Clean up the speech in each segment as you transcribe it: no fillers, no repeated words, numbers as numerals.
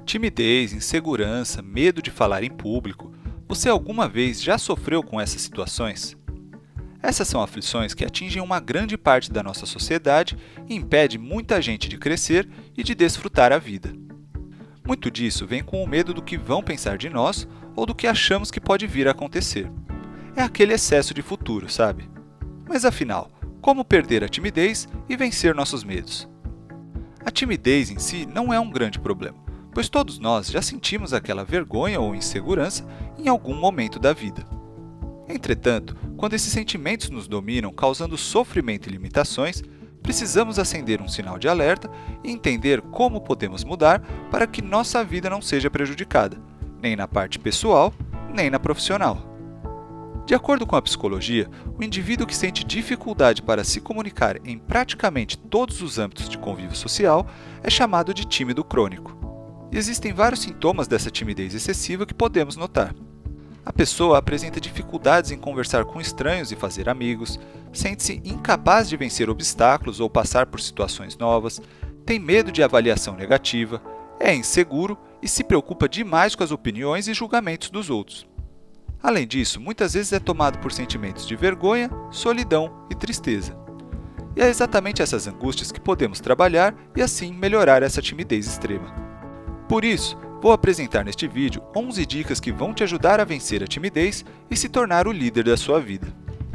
Timidez, insegurança, medo de falar em público. Você alguma vez já sofreu com essas situações? Essas são aflições que atingem uma grande parte da nossa sociedade e impedem muita gente de crescer e de desfrutar a vida. Muito disso vem com o medo do que vão pensar de nós ou do que achamos que pode vir a acontecer. É aquele excesso de futuro, sabe? Mas afinal, como perder a timidez e vencer nossos medos? A timidez em si não é um grande problema, pois todos nós já sentimos aquela vergonha ou insegurança em algum momento da vida. Entretanto, quando esses sentimentos nos dominam, causando sofrimento e limitações, precisamos acender um sinal de alerta e entender como podemos mudar para que nossa vida não seja prejudicada, nem na parte pessoal, nem na profissional. De acordo com a psicologia, o indivíduo que sente dificuldade para se comunicar em praticamente todos os âmbitos de convívio social é chamado de tímido crônico. E existem vários sintomas dessa timidez excessiva que podemos notar. A pessoa apresenta dificuldades em conversar com estranhos e fazer amigos, sente-se incapaz de vencer obstáculos ou passar por situações novas, tem medo de avaliação negativa, é inseguro e se preocupa demais com as opiniões e julgamentos dos outros. Além disso, muitas vezes é tomado por sentimentos de vergonha, solidão e tristeza. E é exatamente essas angústias que podemos trabalhar e assim melhorar essa timidez extrema. Por isso, vou apresentar neste vídeo 11 dicas que vão te ajudar a vencer a timidez e se tornar o líder da sua vida.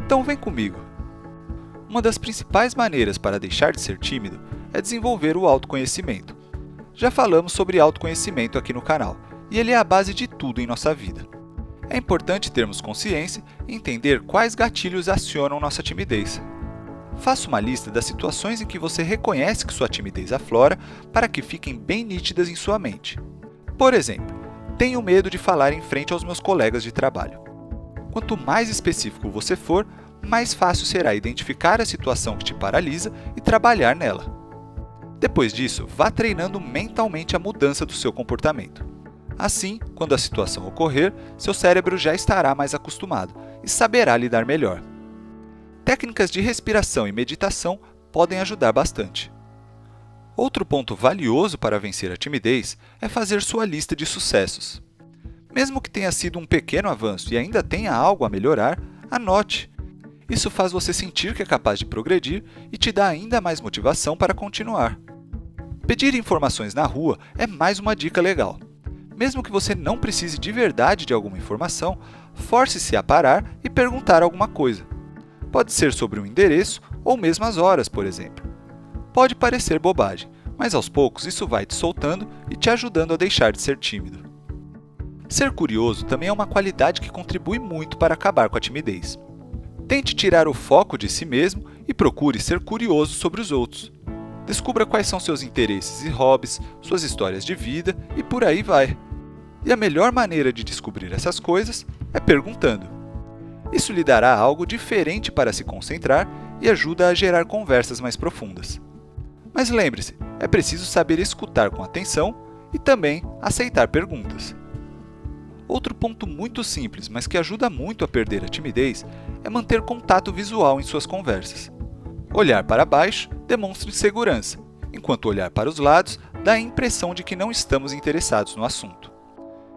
Então vem comigo! Uma das principais maneiras para deixar de ser tímido é desenvolver o autoconhecimento. Já falamos sobre autoconhecimento aqui no canal, e ele é a base de tudo em nossa vida. É importante termos consciência e entender quais gatilhos acionam nossa timidez. Faça uma lista das situações em que você reconhece que sua timidez aflora para que fiquem bem nítidas em sua mente. Por exemplo, tenho medo de falar em frente aos meus colegas de trabalho. Quanto mais específico você for, mais fácil será identificar a situação que te paralisa e trabalhar nela. Depois disso, vá treinando mentalmente a mudança do seu comportamento. Assim, quando a situação ocorrer, seu cérebro já estará mais acostumado e saberá lidar melhor. Técnicas de respiração e meditação podem ajudar bastante. Outro ponto valioso para vencer a timidez é fazer sua lista de sucessos. Mesmo que tenha sido um pequeno avanço e ainda tenha algo a melhorar, anote. Isso faz você sentir que é capaz de progredir e te dá ainda mais motivação para continuar. Pedir informações na rua é mais uma dica legal. Mesmo que você não precise de verdade de alguma informação, force-se a parar e perguntar alguma coisa. Pode ser sobre um endereço ou mesmo as horas, por exemplo. Pode parecer bobagem, mas aos poucos isso vai te soltando e te ajudando a deixar de ser tímido. Ser curioso também é uma qualidade que contribui muito para acabar com a timidez. Tente tirar o foco de si mesmo e procure ser curioso sobre os outros. Descubra quais são seus interesses e hobbies, suas histórias de vida e por aí vai. E a melhor maneira de descobrir essas coisas é perguntando. Isso lhe dará algo diferente para se concentrar e ajuda a gerar conversas mais profundas. Mas lembre-se, é preciso saber escutar com atenção e também aceitar perguntas. Outro ponto muito simples, mas que ajuda muito a perder a timidez, é manter contato visual em suas conversas. Olhar para baixo demonstra insegurança, enquanto olhar para os lados dá a impressão de que não estamos interessados no assunto.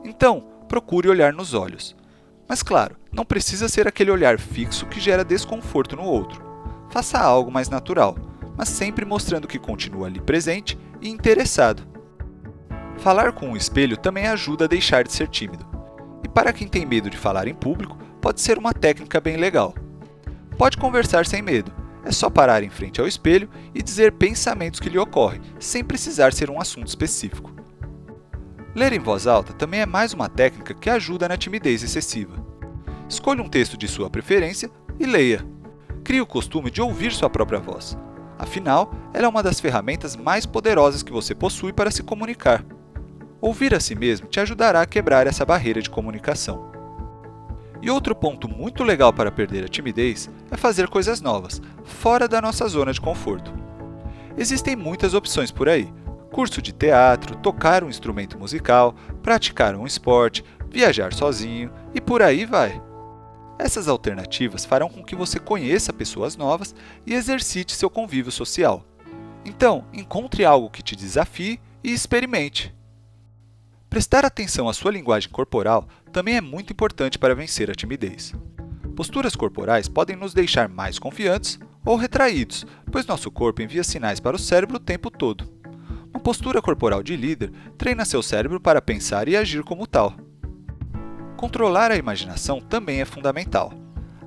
Então, procure olhar nos olhos. Mas claro, não precisa ser aquele olhar fixo que gera desconforto no outro. Faça algo mais natural, mas sempre mostrando que continua ali presente e interessado. Falar com o espelho também ajuda a deixar de ser tímido. E para quem tem medo de falar em público, pode ser uma técnica bem legal. Pode conversar sem medo. É só parar em frente ao espelho e dizer pensamentos que lhe ocorrem, sem precisar ser um assunto específico. Ler em voz alta também é mais uma técnica que ajuda na timidez excessiva. Escolha um texto de sua preferência e leia. Crie o costume de ouvir sua própria voz. Afinal, ela é uma das ferramentas mais poderosas que você possui para se comunicar. Ouvir a si mesmo te ajudará a quebrar essa barreira de comunicação. E outro ponto muito legal para perder a timidez é fazer coisas novas, fora da nossa zona de conforto. Existem muitas opções por aí: curso de teatro, tocar um instrumento musical, praticar um esporte, viajar sozinho e por aí vai. Essas alternativas farão com que você conheça pessoas novas e exercite seu convívio social. Então, encontre algo que te desafie e experimente. Prestar atenção à sua linguagem corporal também é muito importante para vencer a timidez. Posturas corporais podem nos deixar mais confiantes ou retraídos, pois nosso corpo envia sinais para o cérebro o tempo todo. Uma postura corporal de líder treina seu cérebro para pensar e agir como tal. Controlar a imaginação também é fundamental.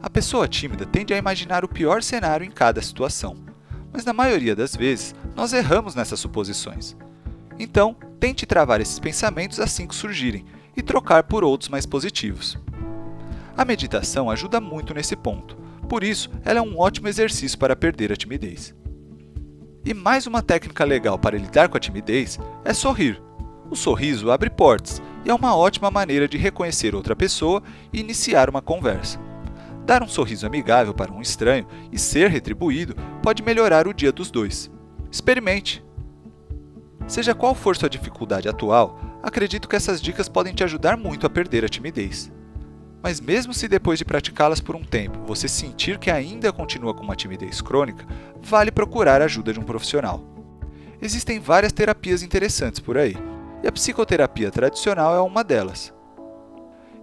A pessoa tímida tende a imaginar o pior cenário em cada situação, mas na maioria das vezes nós erramos nessas suposições. Então, tente travar esses pensamentos assim que surgirem e trocar por outros mais positivos. A meditação ajuda muito nesse ponto, por isso ela é um ótimo exercício para perder a timidez. E mais uma técnica legal para lidar com a timidez é sorrir. O sorriso abre portas e é uma ótima maneira de reconhecer outra pessoa e iniciar uma conversa. Dar um sorriso amigável para um estranho e ser retribuído pode melhorar o dia dos dois. Experimente! Seja qual for sua dificuldade atual, acredito que essas dicas podem te ajudar muito a perder a timidez. Mas mesmo se depois de praticá-las por um tempo você sentir que ainda continua com uma timidez crônica, vale procurar a ajuda de um profissional. Existem várias terapias interessantes por aí, e a psicoterapia tradicional é uma delas.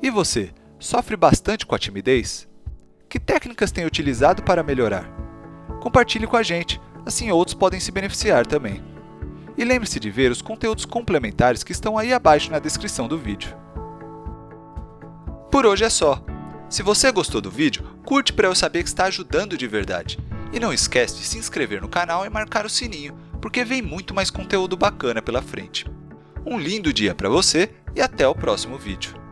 E você, sofre bastante com a timidez? Que técnicas tem utilizado para melhorar? Compartilhe com a gente, assim outros podem se beneficiar também. E lembre-se de ver os conteúdos complementares que estão aí abaixo na descrição do vídeo. Por hoje é só. Se você gostou do vídeo, curte para eu saber que está ajudando de verdade. E não esquece de se inscrever no canal e marcar o sininho, porque vem muito mais conteúdo bacana pela frente. Um lindo dia para você e até o próximo vídeo.